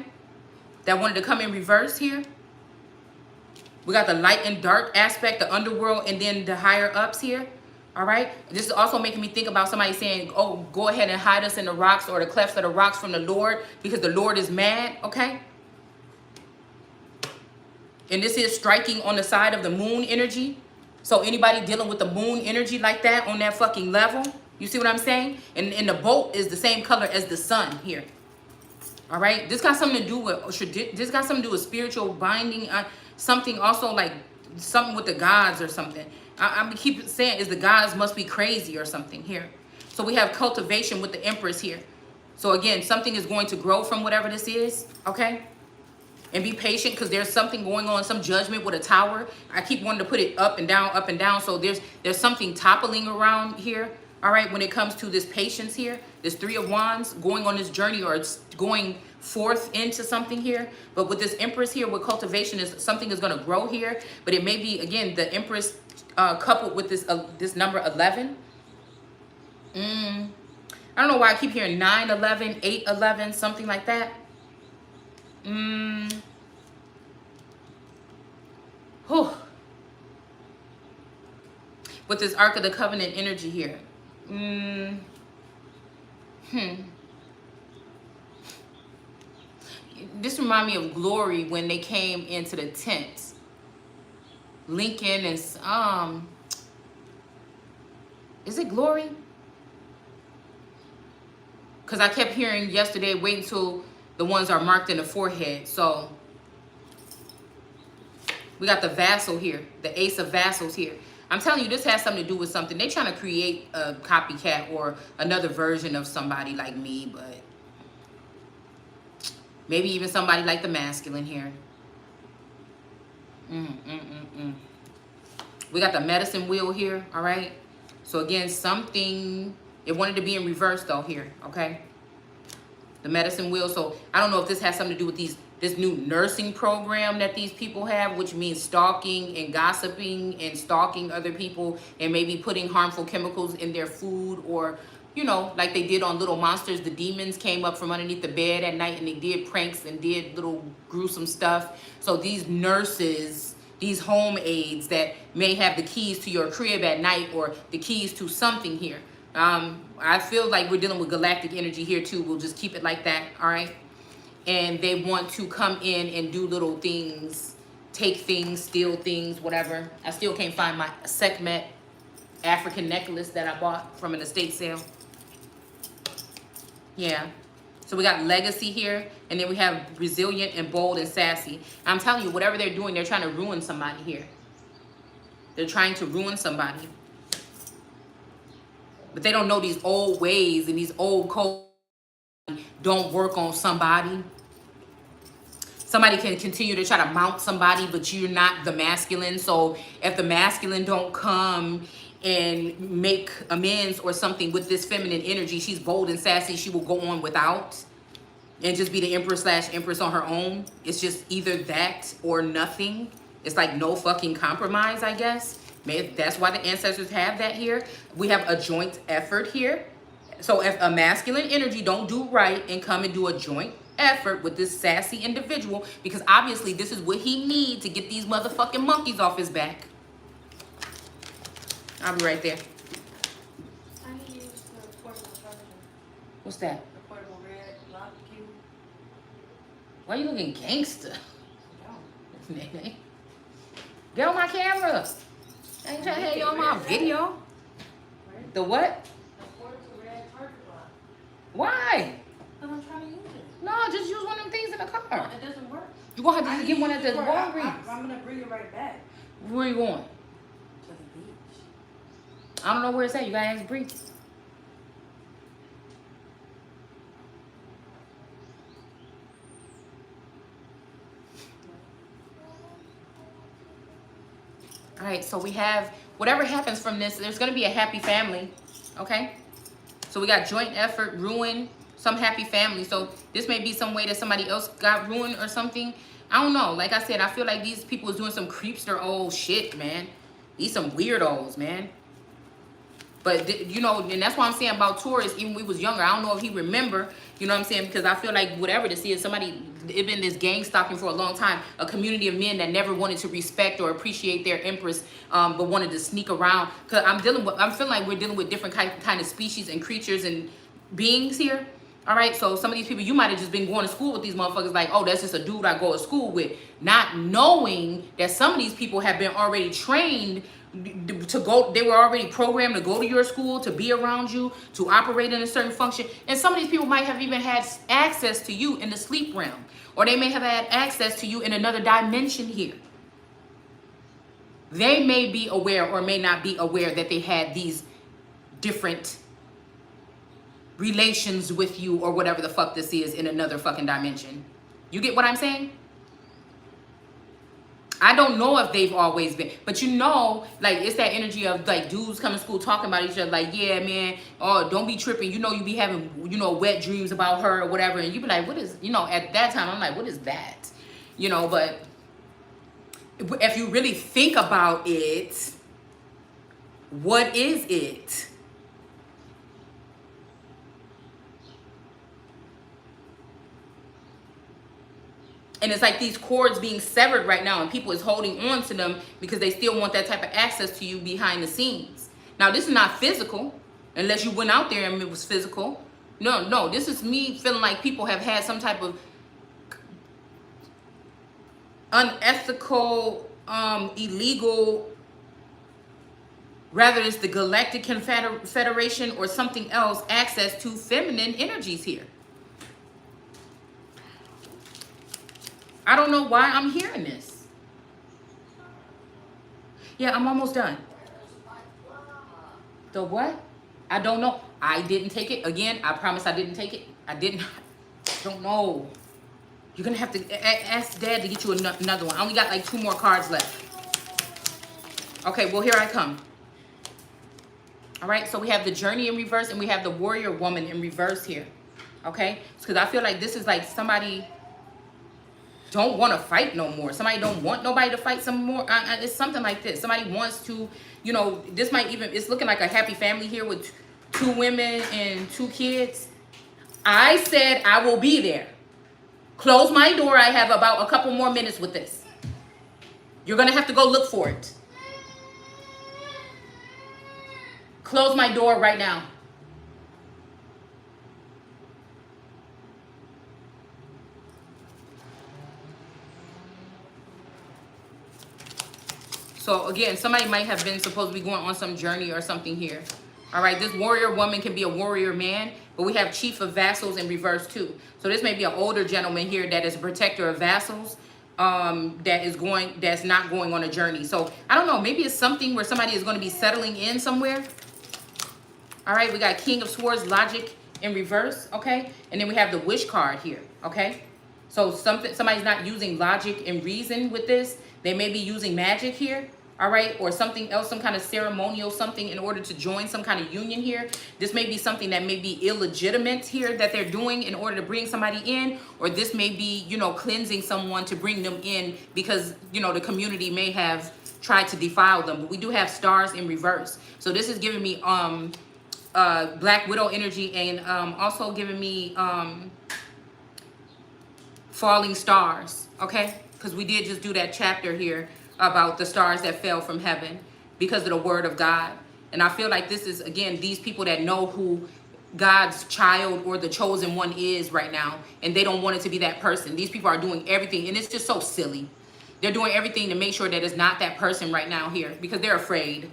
That wanted to come in reverse here. We got the light and dark aspect, the underworld, and then the higher ups here. All right, this is also making me think about somebody saying, oh, go ahead and hide us in the rocks or the clefts of the rocks from the Lord because the Lord is mad, okay? And this is striking on the side of the moon energy. So anybody dealing with the moon energy like that on that fucking level, you see what I'm saying? And the bolt is the same color as the sun here. All right, this got something to do with spiritual binding, something also like something with the gods or something. I keep saying is the gods must be crazy or something here. So we have cultivation with the Empress here. So again, something is going to grow from whatever this is, okay? And be patient because there's something going on, some judgment with a tower. I keep wanting to put it up and down. So there's something toppling around here. All right, when it comes to this patience here, this Three of Wands going on this journey or it's going forth into something here. But with this Empress here, with cultivation, is something is going to grow here. But it may be, again, the Empress coupled with this number 11. I don't know why I keep hearing 9, 11, 8, 11, something like that. Whew. With this Ark of the Covenant energy here. This reminds me of Glory when they came into the tent. Lincoln and is it Glory? Because I kept hearing yesterday, wait until the ones are marked in the forehead. So we got the vassal here, the Ace of Vassals here. I'm telling you, this has something to do with something. They're trying to create a copycat or another version of somebody like me, but maybe even somebody like the masculine here. We got the medicine wheel here, all right? So again, something, it wanted to be in reverse though here, okay? The medicine wheel. So I don't know if this has something to do with this new nursing program that these people have, which means stalking and gossiping and stalking other people and maybe putting harmful chemicals in their food, or, you know, like they did on Little Monsters. The demons came up from underneath the bed at night and they did pranks and did little gruesome stuff. So these nurses, these home aides that may have the keys to your crib at night or the keys to something here. I feel like we're dealing with galactic energy here too. We'll just keep it like that, all right? And they want to come in and do little things, take things, steal things, whatever. I still can't find my Sekhmet African necklace that I bought from an estate sale. Yeah. So we got legacy here, and then we have resilient and bold and sassy. I'm telling you, whatever they're doing, they're trying to ruin somebody here. They're trying to ruin somebody. But they don't know these old ways and these old codes don't work on somebody. Somebody can continue to try to mount somebody, but you're not the masculine. So if the masculine don't come and make amends or something with this feminine energy, she's bold and sassy, she will go on without and just be the Empress/Empress on her own. It's just either that or nothing. It's like no fucking compromise, I guess. Maybe that's why the ancestors have that here. We have a joint effort here. So if a masculine energy don't do right and come and do a joint effort with this sassy individual, because obviously this is what he needs to get these motherfucking monkeys off his back. I'll be right there. I use the porcelain. What's that? The portable red lock cube. Why you looking gangster? Get on my camera. I ain't trying to have you on my video. Right. The what? The portable red charger block. Why? Because I'm trying to use it. No, just use one of them things in the car. No, it doesn't work. You're going to have to get one at the Walgreens. I'm going to bring it right back. Where are you going? To the beach. I don't know where it's at. You got to ask Bree. All right, so we have, whatever happens from this, there's going to be a happy family, okay? So we got joint effort, ruin, some happy family. So this may be some way that somebody else got ruined or something. I don't know. Like I said, I feel like these people is doing some creepster old shit, man. These some weirdos, man. But, you know, and that's why I'm saying about Taurus, even when we was younger, I don't know if he remember, you know what I'm saying? Because I feel like whatever this is, somebody, it been this gang stalking for a long time, a community of men that never wanted to respect or appreciate their empress, but wanted to sneak around. Because I'm feeling like we're dealing with different kind of species and creatures and beings here. All right, so some of these people, you might have just been going to school with these motherfuckers like, oh, that's just a dude I go to school with. Not knowing that some of these people have been already trained to go, they were already programmed to go to your school, to be around you, to operate in a certain function. And some of these people might have even had access to you in the sleep realm. Or they may have had access to you in another dimension here. They may be aware or may not be aware that they had these different relations with you or whatever the fuck this is in another fucking dimension. You get what I'm saying? I don't know if they've always been, but you know, like, it's that energy of like dudes coming to school talking about each other, like, yeah, man, oh, don't be tripping. You know, you be having, you know, wet dreams about her or whatever. And you be like, what is, you know, at that time, I'm like, what is that? You know, but if you really think about it, what is it? And it's like these cords being severed right now and people is holding on to them because they still want that type of access to you behind the scenes. Now, this is not physical unless you went out there and it was physical. No, this is me feeling like people have had some type of unethical, illegal, rather it's the Galactic Confederation or something else, access to feminine energies here. I don't know why I'm hearing this. Yeah, I'm almost done. The what? I don't know. I didn't take it. Again, I promise I didn't take it. I don't know. You're going to have to ask Dad to get you another one. I only got like 2 more cards left. Okay, well, here I come. All right, so we have the Journey in reverse and we have the Warrior Woman in reverse here. Okay? Because I feel like this is like somebody don't want to fight no more. Somebody don't want nobody to fight some more. It's something like this. Somebody wants to, you know, this might even, it's looking like a happy family here with 2 women and 2 kids. I said I will be there. Close my door. I have about a couple more minutes with this. You're going to have to go look for it. Close my door right now. So again, somebody might have been supposed to be going on some journey or something here. All right, this warrior woman can be a warrior man, but we have chief of vassals in reverse too. So this may be an older gentleman here that is a protector of vassals, that's not going on a journey. So I don't know, maybe it's something where somebody is going to be settling in somewhere. All right, we got King of Swords, logic in reverse, okay? And then we have the wish card here, okay? So somebody's not using logic and reason with this. They may be using magic here, all right? Or something else, some kind of ceremonial something in order to join some kind of union here. This may be something that may be illegitimate here that they're doing in order to bring somebody in. Or this may be, you know, cleansing someone to bring them in because, you know, the community may have tried to defile them. But we do have stars in reverse. So this is giving me Black Widow energy and also giving me falling stars, okay? Because we did just do that chapter here about the stars that fell from heaven because of the word of God. And I feel like this is, again, these people that know who God's child or the chosen one is right now, and they don't want it to be that person. These people are doing everything, and it's just so silly. They're doing everything to make sure that it's not that person right now here because they're afraid.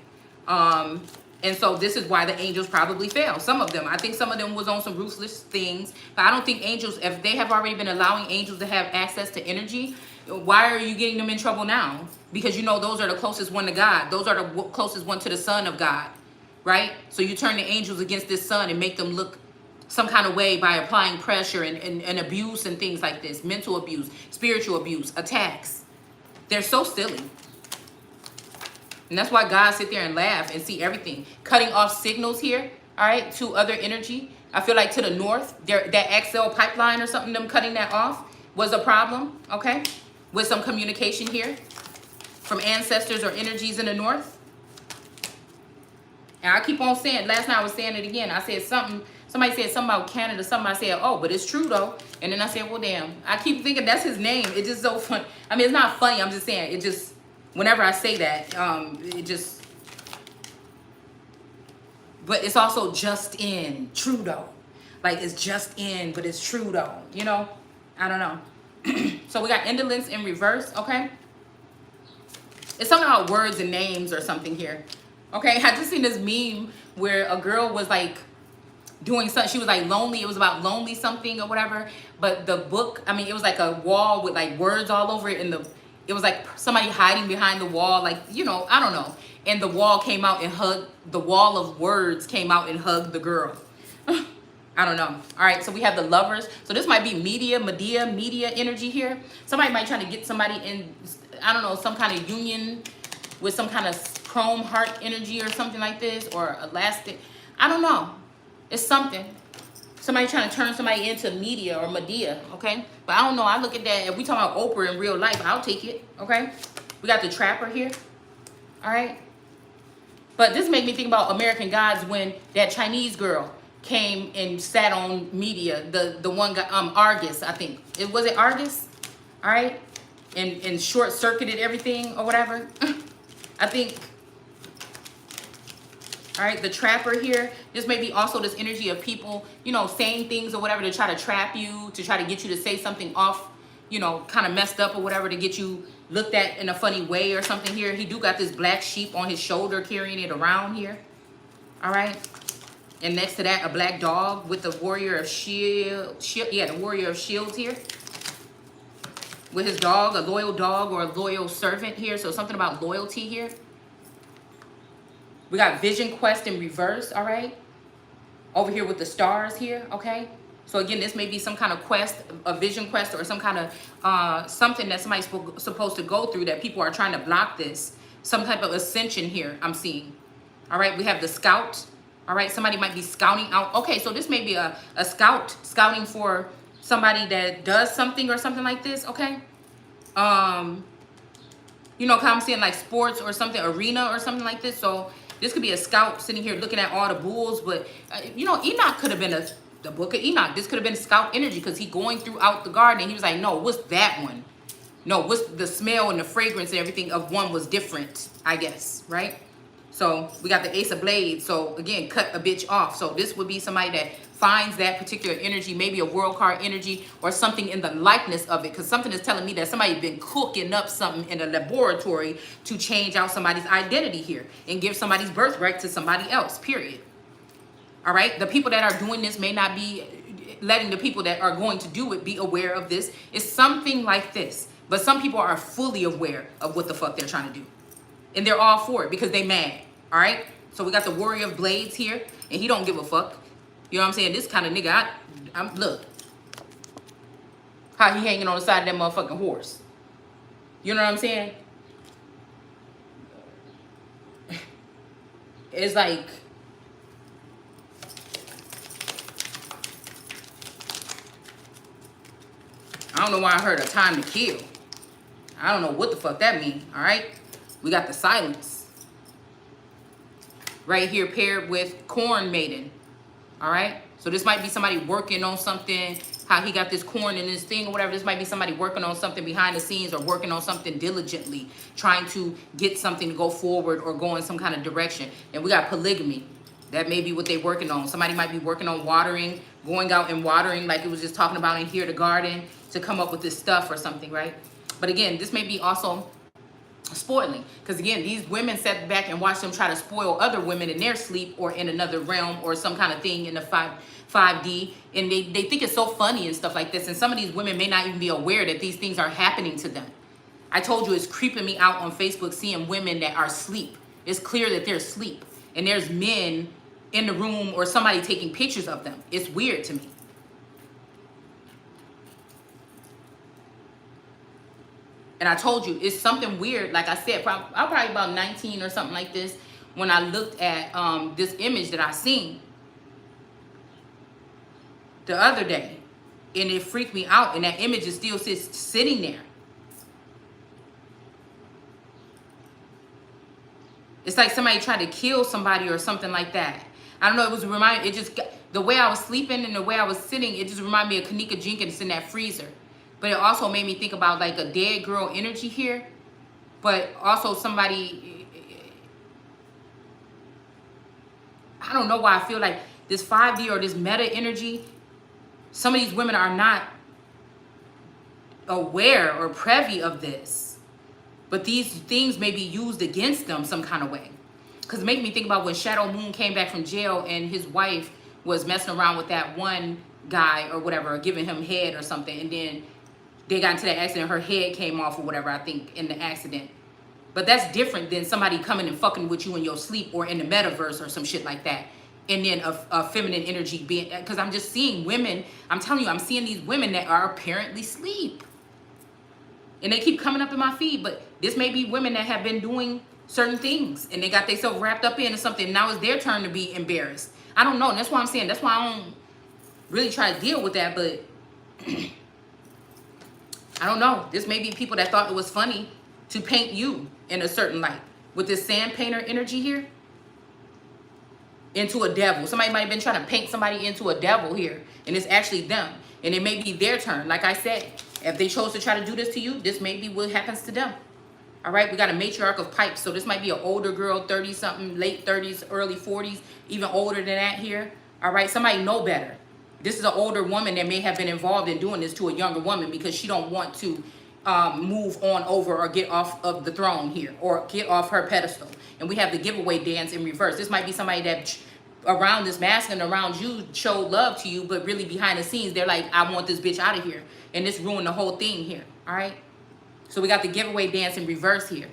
And so this is why the angels probably fail. Some of them. I think some of them was on some ruthless things. But I don't think angels, if they have already been allowing angels to have access to energy, why are you getting them in trouble now? Because you know those are the closest one to God. Those are the closest one to the Son of God. Right? So you turn the angels against this son and make them look some kind of way by applying pressure and abuse and things like this. Mental abuse, spiritual abuse, attacks. They're so silly. And that's why God sit there and laugh and see everything. Cutting off signals here, all right, to other energy. I feel like to the north, that XL pipeline or something, them cutting that off was a problem, okay? With some communication here from ancestors or energies in the north. And I keep on saying, last night I was saying it again. I said something, somebody said something about Canada, something. I said, oh, but it's true though. And then I said, well, damn. I keep thinking that's his name. It's just so funny. I mean, it's not funny. I'm just saying, it just, whenever I say that, it just, but it's also just in, Trudeau. Like it's just in, but it's true though, you know? I don't know. So we got indolence in reverse, okay? It's something about words and names or something here. Okay, I just seen this meme where a girl was like doing something. She was like lonely. It was about lonely something or whatever. But the book, I mean, it was like a wall with like words all over it. And it was like somebody hiding behind the wall. Like, you know, I don't know. And the wall came out and hugged, the wall of words came out and hugged the girl. I don't know. All right, so we have the lovers. So this might be media energy here. Somebody might try to get somebody in, I don't know, some kind of union with some kind of chrome heart energy or something like this, or elastic. I don't know. It's something. Somebody trying to turn somebody into media or media, okay? But I don't know. I look at that. If we talk about Oprah in real life, I'll take it, okay? We got the trapper here, all right? But this made me think about American Gods when that Chinese girl came and sat on media, the one got Argus, I think. Was it Argus? All right? And short-circuited everything or whatever. I think. All right, the trapper here. This may be also this energy of people, you know, saying things or whatever to try to trap you, to try to get you to say something off, you know, kind of messed up or whatever, to get you looked at in a funny way or something here. He do got this black sheep on his shoulder carrying it around here. All right. And next to that, a black dog with the warrior of shield. Yeah, the warrior of shields here. With his dog, a loyal dog or a loyal servant here. So something about loyalty here. We got Vision Quest in reverse, all right? Over here with the stars here, okay? So again, this may be some kind of quest, a vision quest, or some kind of something that somebody's supposed to go through that people are trying to block this. Some type of ascension here I'm seeing. All right, we have the scout. All right, somebody might be scouting out. Okay, so this may be a scout scouting for somebody that does something or something like this, okay? You know, I'm seeing like sports or something, arena or something like this. So this could be a scout sitting here looking at all the bulls. But, you know, Enoch could have been the book of Enoch. This could have been scout energy because he going throughout the garden. And he was like, no, what's that one? No, what's the smell and the fragrance and everything of one was different, I guess, right? So we got the Ace of Blades. So again, cut a bitch off. So this would be somebody that finds that particular energy, maybe a world card energy or something in the likeness of it. Because something is telling me that somebody's been cooking up something in a laboratory to change out somebody's identity here and give somebody's birthright to somebody else, period. All right? The people that are doing this may not be letting the people that are going to do it be aware of this. It's something like this. But some people are fully aware of what the fuck they're trying to do. And they're all for it because they mad. All right? So we got the Warrior of Blades here. And he don't give a fuck. You know what I'm saying? This kind of nigga, I'm look. How he hanging on the side of that motherfucking horse. You know what I'm saying? It's like, I don't know why I heard a time to kill. I don't know what the fuck that means, all right? We got the silence. Right here paired with corn maiden. All right? So this might be somebody working on something, how he got this corn in this thing or whatever. This might be somebody working on something behind the scenes or working on something diligently, trying to get something to go forward or go in some kind of direction. And we got polygamy. That may be what they're working on. Somebody might be working on watering, going out and watering, like it was just talking about in here, the garden, to come up with this stuff or something, right? But again, this may be also spoiling, because again, these women sat back and watched them try to spoil other women in their sleep or in another realm or some kind of thing in the 5D, and they think it's so funny and stuff like this. And some of these women may not even be aware that these things are happening to them. I told you, it's creeping me out on Facebook seeing women that are asleep. It's clear that they're asleep, and there's men in the room or somebody taking pictures of them. It's weird to me. And I told you, it's something weird. Like I said, I'm probably about 19 or something like this when I looked at this image that I seen the other day. And it freaked me out. And that image is still sitting there. It's like somebody tried to kill somebody or something like that. I don't know, it was it just, the way I was sleeping and the way I was sitting, it just reminded me of Kanika Jenkins in that freezer. But it also made me think about like a dead girl energy here. But also somebody, I don't know why I feel like this 5D or this meta energy, some of these women are not aware or privy of this. But these things may be used against them some kind of way. Because it made me think about when Shadow Moon came back from jail and his wife was messing around with that one guy or whatever, giving him head or something. And then they got into that accident, her head came off or whatever, I think, in the accident. But that's different than somebody coming and fucking with you in your sleep or in the metaverse or some shit like that. And then a feminine energy being, because I'm just seeing women, I'm telling you, I'm seeing these women that are apparently asleep. And they keep coming up in my feed, but this may be women that have been doing certain things and they got themselves wrapped up into something. Now it's their turn to be embarrassed. I don't know. And that's why I'm saying, that's why I don't really try to deal with that. But I don't know. This may be people that thought it was funny to paint you in a certain light with this sand painter energy here into a devil. Somebody might have been trying to paint somebody into a devil here, and it's actually them. And it may be their turn. Like I said, if they chose to try to do this to you, this may be what happens to them. All right, we got a matriarch of pipes. So this might be an older girl, 30-something, late 30s, early 40s, even older than that here. All right, somebody know better. This is an older woman that may have been involved in doing this to a younger woman because she don't want to move on over or get off of the throne here or get off her pedestal. And we have the giveaway dance in reverse. This might be somebody that around this masculine, around you, showed love to you, but really behind the scenes, they're like, I want this bitch out of here. And this ruined the whole thing here, all right? So we got the giveaway dance in reverse here,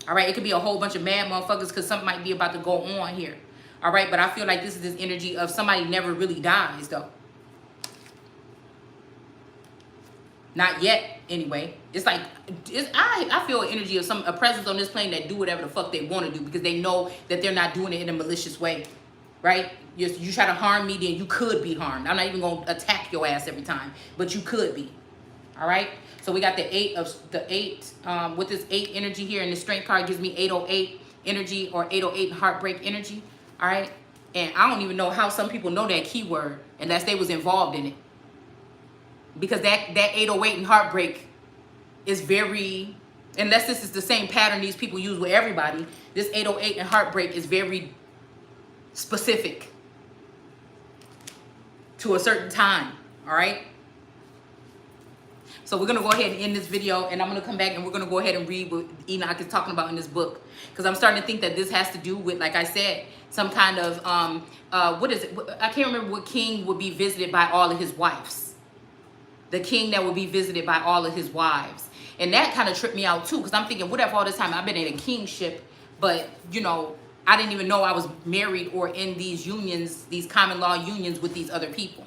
all right? It could be a whole bunch of mad motherfuckers because something might be about to go on here, all right? But I feel like this is this energy of somebody never really dies, though. Not yet, anyway. It's like, I feel an energy of a presence on this plane that do whatever the fuck they want to do because they know that they're not doing it in a malicious way, right? You try to harm me, then you could be harmed. I'm not even going to attack your ass every time, but you could be, all right? So we got the eight with this 8 energy here, and the strength card gives me 808 energy or 808 heartbreak energy, all right? And I don't even know how some people know that keyword unless they was involved in it. Because that 808 and heartbreak is very, unless this is the same pattern these people use with everybody, this 808 and heartbreak is very specific to a certain time, all right? So we're going to go ahead and end this video, and I'm going to come back and we're going to go ahead and read what Enoch is talking about in this book. Because I'm starting to think that this has to do with, like I said, some kind of, what is it? I can't remember what king would be visited by all of his wives. The king that would be visited by all of his wives. And that kind of tripped me out too, because I'm thinking, what if all this time I've been in a kingship, but, you know, I didn't even know I was married or in these unions, these common law unions with these other people.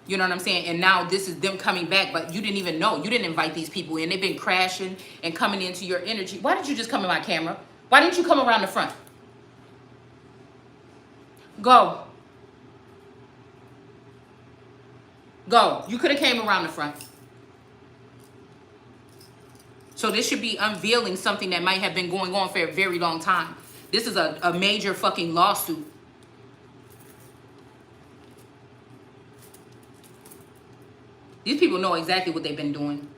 You know what I'm saying? And now this is them coming back, but you didn't even know. You didn't invite these people in. They've been crashing and coming into your energy. Why did you just come in my camera? Why didn't you come around the front? Go. Go. You could have came around the front. So this should be unveiling something that might have been going on for a very long time. This is a major fucking lawsuit. These people know exactly what they've been doing.